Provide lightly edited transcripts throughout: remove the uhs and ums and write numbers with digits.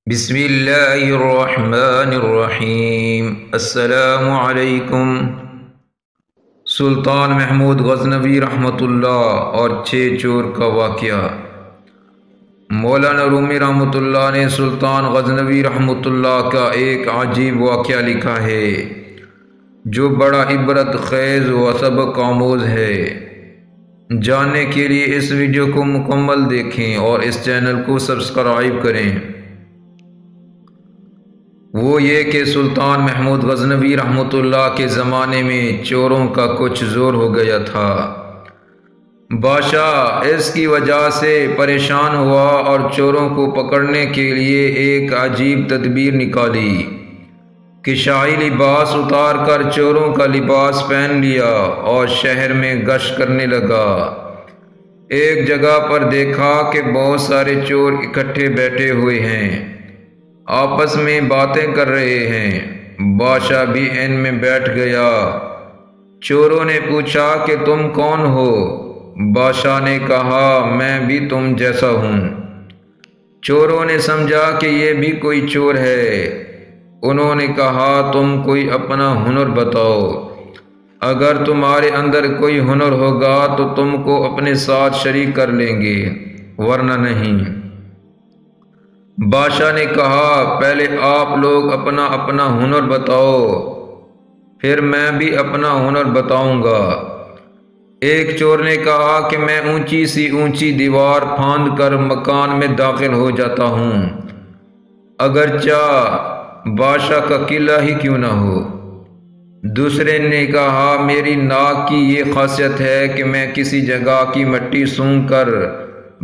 بسم اللہ الرحمن الرحیم۔ السلام علیکم۔ سلطان محمود غزنوی رحمۃ اللہ اور 6 چور کا واقعہ۔ مولانا رومی رحمۃ اللہ نے سلطان غزنوی رحمۃ اللہ کا ایک عجیب واقعہ لکھا ہے جو بڑا عبرت خیز و سبق آموز ہے۔ جاننے کے لیے اس ویڈیو کو مکمل دیکھیں اور اس چینل کو سبسکرائب کریں۔ وہ یہ کہ سلطان محمود غزنوی رحمۃ اللہ کے زمانے میں چوروں کا کچھ زور ہو گیا تھا۔ بادشاہ اس کی وجہ سے پریشان ہوا اور چوروں کو پکڑنے کے لیے ایک عجیب تدبیر نکالی کہ شاہی لباس اتار کر چوروں کا لباس پہن لیا اور شہر میں گشت کرنے لگا۔ ایک جگہ پر دیکھا کہ بہت سارے چور اکٹھے بیٹھے ہوئے ہیں، آپس میں باتیں کر رہے ہیں۔ بادشاہ بھی ان میں بیٹھ گیا۔ چوروں نے پوچھا کہ تم کون ہو؟ بادشاہ نے کہا میں بھی تم جیسا ہوں۔ چوروں نے سمجھا کہ یہ بھی کوئی چور ہے۔ انہوں نے کہا تم کوئی اپنا ہنر بتاؤ، اگر تمہارے اندر کوئی ہنر ہوگا تو تم کو اپنے ساتھ شریک کر لیں گے، ورنہ نہیں۔ بادشاہ نے کہا پہلے آپ لوگ اپنا اپنا ہنر بتاؤ، پھر میں بھی اپنا ہنر بتاؤں گا۔ ایک چور نے کہا کہ میں اونچی سی اونچی دیوار پھاند کر مکان میں داخل ہو جاتا ہوں، اگرچہ بادشاہ کا قلعہ ہی کیوں نہ ہو۔ دوسرے نے کہا میری ناک کی یہ خاصیت ہے کہ میں کسی جگہ کی مٹی سونگھ کر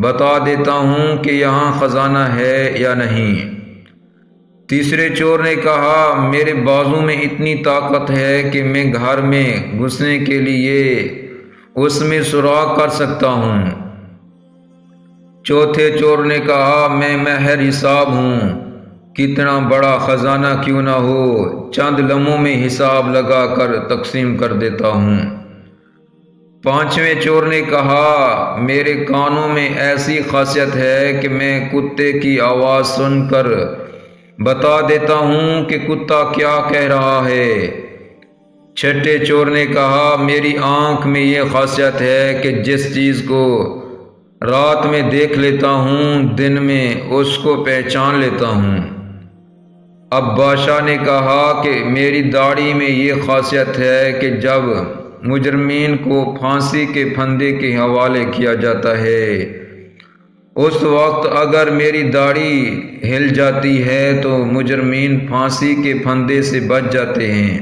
بتا دیتا ہوں کہ یہاں خزانہ ہے یا نہیں۔ تیسرے چور نے کہا میرے بازو میں اتنی طاقت ہے کہ میں گھر میں گھسنے کے لیے اس میں سوراخ کر سکتا ہوں۔ چوتھے چور نے کہا میں ماہر حساب ہوں، کتنا بڑا خزانہ کیوں نہ ہو چند لمحوں میں حساب لگا کر تقسیم کر دیتا ہوں۔ پانچویں چور نے کہا میرے کانوں میں ایسی خاصیت ہے کہ میں کتے کی آواز سن کر بتا دیتا ہوں کہ کتا کیا کہہ رہا ہے۔ چھٹے چور نے کہا میری آنکھ میں یہ خاصیت ہے کہ جس چیز کو رات میں دیکھ لیتا ہوں دن میں اس کو پہچان لیتا ہوں۔ اب بادشاہ نے کہا کہ میری داڑھی میں یہ خاصیت ہے کہ جب مجرمین کو پھانسی کے پھندے کے حوالے کیا جاتا ہے اس وقت اگر میری داڑھی ہل جاتی ہے تو مجرمین پھانسی کے پھندے سے بچ جاتے ہیں۔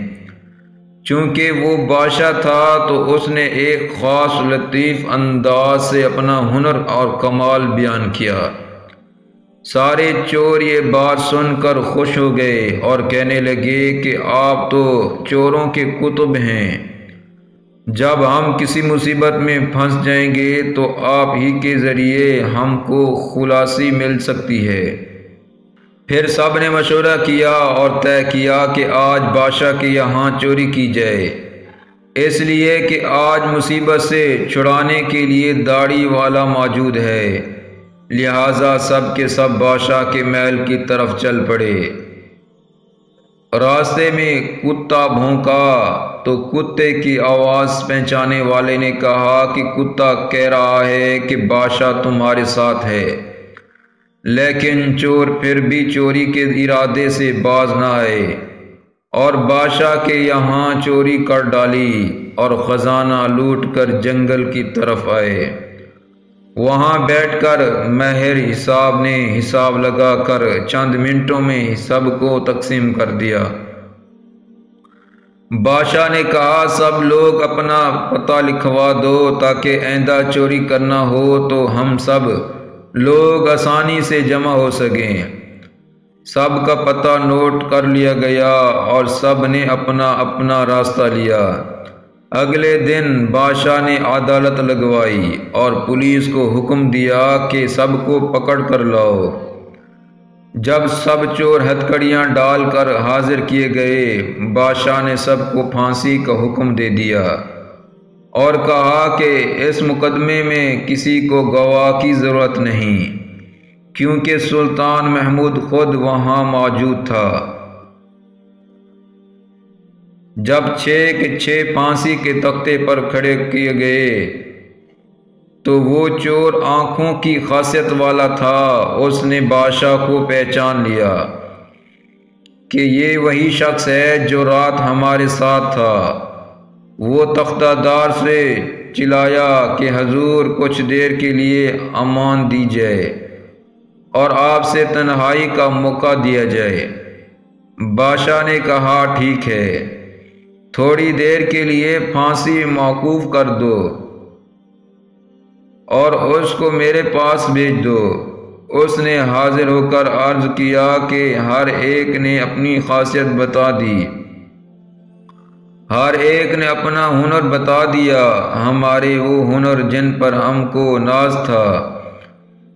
چونکہ وہ بادشاہ تھا تو اس نے ایک خاص لطیف انداز سے اپنا ہنر اور کمال بیان کیا۔ سارے چور یہ بات سن کر خوش ہو گئے اور کہنے لگے کہ آپ تو چوروں کے قطب ہیں، جب ہم کسی مصیبت میں پھنس جائیں گے تو آپ ہی کے ذریعے ہم کو خلاصی مل سکتی ہے۔ پھر سب نے مشورہ کیا اور طے کیا کہ آج بادشاہ کے یہاں چوری کی جائے، اس لیے کہ آج مصیبت سے چھڑانے کے لیے داڑھی والا موجود ہے۔ لہٰذا سب کے سب بادشاہ کے محل کی طرف چل پڑے۔ راستے میں کتا بھونکا تو کتے کی آواز پہچانے والے نے کہا کہ کتا کہہ رہا ہے کہ بادشاہ تمہارے ساتھ ہے، لیکن چور پھر بھی چوری کے ارادے سے باز نہ آئے اور بادشاہ کے یہاں چوری کر ڈالی اور خزانہ لوٹ کر جنگل کی طرف آئے۔ وہاں بیٹھ کر ماہر حساب نے حساب لگا کر چند منٹوں میں سب کو تقسیم کر دیا۔ بادشاہ نے کہا سب لوگ اپنا پتہ لکھوا دو تاکہ آئندہ چوری کرنا ہو تو ہم سب لوگ آسانی سے جمع ہو سکیں۔ سب کا پتہ نوٹ کر لیا گیا اور سب نے اپنا اپنا راستہ لیا۔ اگلے دن بادشاہ نے عدالت لگوائی اور پولیس کو حکم دیا کہ سب کو پکڑ کر لاؤ۔ جب سب چور ہتھکڑیاں ڈال کر حاضر کیے گئے، بادشاہ نے سب کو پھانسی کا حکم دے دیا اور کہا کہ اس مقدمے میں کسی کو گواہ کی ضرورت نہیں، کیونکہ سلطان محمود خود وہاں موجود تھا۔ جب 6 کے 6 پھانسی کے تختے پر کھڑے کیے گئے تو وہ چور آنکھوں کی خاصیت والا تھا۔ اس نے بادشاہ کو پہچان لیا کہ یہ وہی شخص ہے جو رات ہمارے ساتھ تھا۔ وہ تختہ دار سے چلایا کہ حضور کچھ دیر کے لیے امان دی جائے اور آپ سے تنہائی کا موقع دیا جائے۔ بادشاہ نے کہا ٹھیک ہے، تھوڑی دیر کے لیے پھانسی موقوف کر دو اور اس کو میرے پاس بھیج دو۔ اس نے حاضر ہو کر عرض کیا کہ ہر ایک نے اپنی خاصیت بتا دی، ہر ایک نے اپنا ہنر بتا دیا۔ ہمارے وہ ہنر جن پر ہم کو ناز تھا،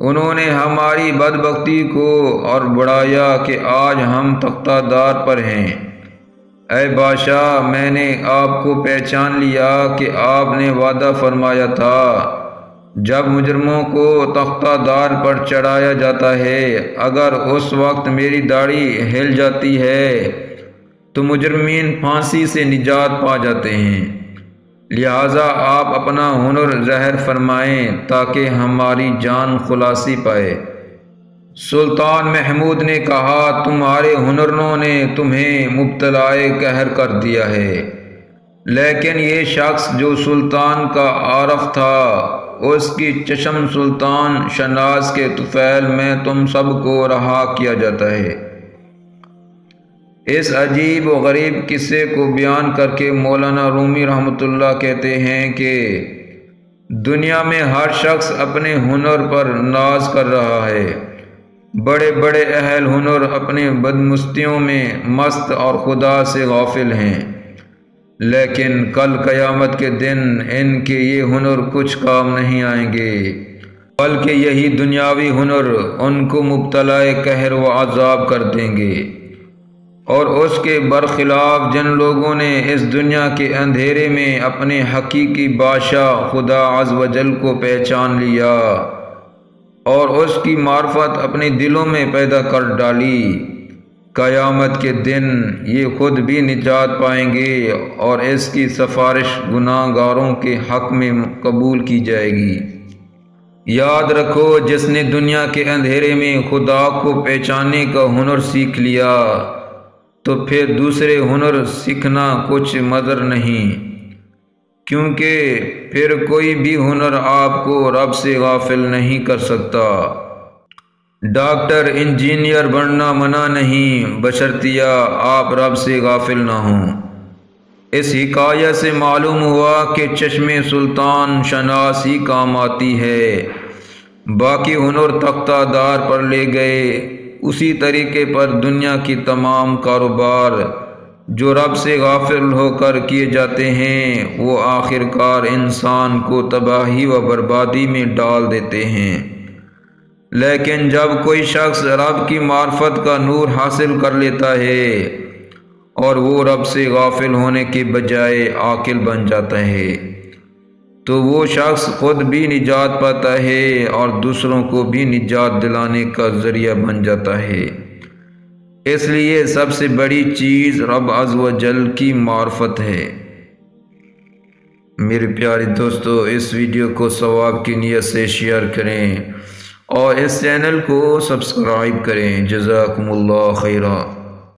انہوں نے ہماری بدبختی کو اور بڑھایا کہ آج ہم تختہ دار پر ہیں۔ اے بادشاہ، میں نے آپ کو پہچان لیا کہ آپ نے وعدہ فرمایا تھا جب مجرموں کو تختہ دار پر چڑھایا جاتا ہے، اگر اس وقت میری داڑھی ہل جاتی ہے تو مجرمین پھانسی سے نجات پا جاتے ہیں، لہٰذا آپ اپنا ہنر ظاہر فرمائیں تاکہ ہماری جان خلاصی پائے۔ سلطان محمود نے کہا تمہارے ہنروں نے تمہیں مبتلائے قہر کر دیا ہے، لیکن یہ شخص جو سلطان کا عارف تھا، اس کی چشم سلطان شناس کے طفیل میں تم سب کو رہا کیا جاتا ہے۔ اس عجیب و غریب قصے کو بیان کر کے مولانا رومی رحمۃ اللہ کہتے ہیں کہ دنیا میں ہر شخص اپنے ہنر پر ناز کر رہا ہے۔ بڑے بڑے اہل ہنر اپنے بدمستیوں میں مست اور خدا سے غافل ہیں، لیکن کل قیامت کے دن ان کے یہ ہنر کچھ کام نہیں آئیں گے، بلکہ یہی دنیاوی ہنر ان کو مبتلا قہر و عذاب کر دیں گے۔ اور اس کے برخلاف جن لوگوں نے اس دنیا کے اندھیرے میں اپنے حقیقی بادشاہ خدا عز و جل کو پہچان لیا اور اس کی معرفت اپنے دلوں میں پیدا کر ڈالی، قیامت کے دن یہ خود بھی نجات پائیں گے اور اس کی سفارش گناہ گاروں کے حق میں قبول کی جائے گی۔ یاد رکھو، جس نے دنیا کے اندھیرے میں خدا کو پہچاننے کا ہنر سیکھ لیا تو پھر دوسرے ہنر سیکھنا کچھ مضر نہیں، کیونکہ پھر کوئی بھی ہنر آپ کو رب سے غافل نہیں کر سکتا۔ ڈاکٹر انجینئر بننا منع نہیں، بشرطیہ آپ رب سے غافل نہ ہوں۔ اس حکایت سے معلوم ہوا کہ چشم سلطان شناس ہی کام آتی ہے، باقی ہنر تختہ دار پر لے گئے۔ اسی طریقے پر دنیا کی تمام کاروبار جو رب سے غافل ہو کر کیے جاتے ہیں، وہ آخر کار انسان کو تباہی و بربادی میں ڈال دیتے ہیں۔ لیکن جب کوئی شخص رب کی معرفت کا نور حاصل کر لیتا ہے اور وہ رب سے غافل ہونے کے بجائے عاقل بن جاتا ہے، تو وہ شخص خود بھی نجات پاتا ہے اور دوسروں کو بھی نجات دلانے کا ذریعہ بن جاتا ہے۔ اس لیے سب سے بڑی چیز رب عز و جل کی معرفت ہے۔ میرے پیارے دوستو، اس ویڈیو کو ثواب کی نیت سے شیئر کریں اور اس چینل کو سبسکرائب کریں۔ جزاکم اللہ خیرا۔